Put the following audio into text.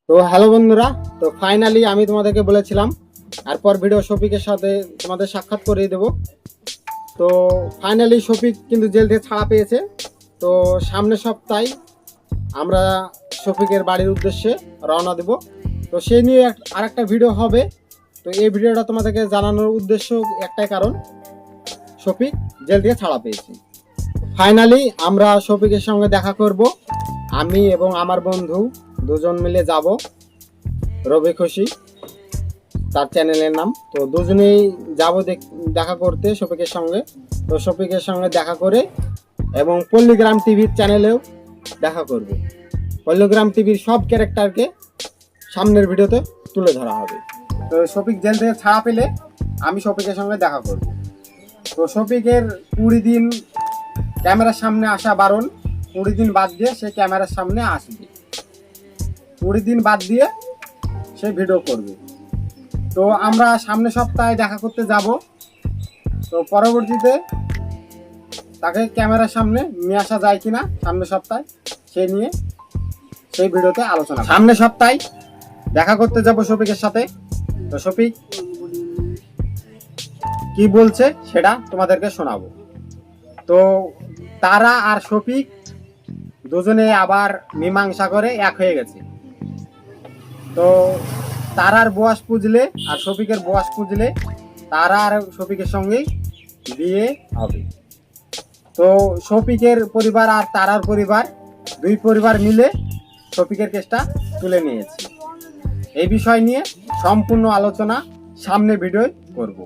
তো হ্যালো বন্ধুরা, তো ফাইনালি আমি তোমাদেরকে বলেছিলাম এরপর ভিডিও শফিকের সাথে তোমাদের সাক্ষাৎ করিয়ে দেব। তো ফাইনালি শফিক কিন্তু জেল থেকে ছাড়া পেয়েছে। তো সামনের সপ্তাহে আমরা শফিকের বাড়ির উদ্দেশ্যে রওনা দেব। তো সেই নিয়ে আরেকটা ভিডিও হবে। তো এই ভিডিওটা তোমাদেরকে জানানোর উদ্দেশ্য একটাই কারণ, শফিক জেল থেকে ছাড়া পেয়েছে। ফাইনালি আমরা শফিকের সঙ্গে দেখা করব। আমি এবং আমার বন্ধু দুজন মিলে যাব রবি খুশি, তার চ্যানেলের নাম। তো দুজনেই যাব দেখা করতে শফিকের সঙ্গে। তো শফিকের সঙ্গে দেখা করে এবং পল্লীগ্রাম টিভির চ্যানেলেও দেখা করব। পল্লীগ্রাম টিভির সব ক্যারেক্টারকে সামনের ভিডিওতে তুলে ধরা হবে। তো শফিক জেল থেকে ছাড়া পেলে আমি শফিকের সঙ্গে দেখা করব। তো শফিকের 20 দিন ক্যামেরার সামনে আসা বারণ, 20 দিন বাদ দিয়ে সে ক্যামেরার সামনে আসবে। 20 দিন বাদ দিয়ে সে ভিডিও করবে। তো আমরা সামনের সপ্তাহে দেখা করতে যাব। তো পরবর্তীতে তাকে ক্যামেরার সামনে নিয়ে আসা যায় কিনা সামনের সপ্তাহে সেই ভিডিওতে আলোচনা। সামনের সপ্তাহে দেখা করতে যাব শফিকের সাথে। তো শফিক কি বলছে সেটা তোমাদেরকে শোনাবো। তো তারা আর শফিক দুজনে আবার মীমাংসা করে এক হয়ে গেছে। তো তারার বয়স পুজলে আর শফিকের বয়স পুজলে তারা আর শফিকের সঙ্গেই বিয়ে হবে। তো শফিকের পরিবার আর তারার পরিবার, দুই পরিবার মিলে শফিকের কেসটা তুলে নিয়েছে। এই বিষয় নিয়ে সম্পূর্ণ আলোচনা সামনে ভিডিও করব।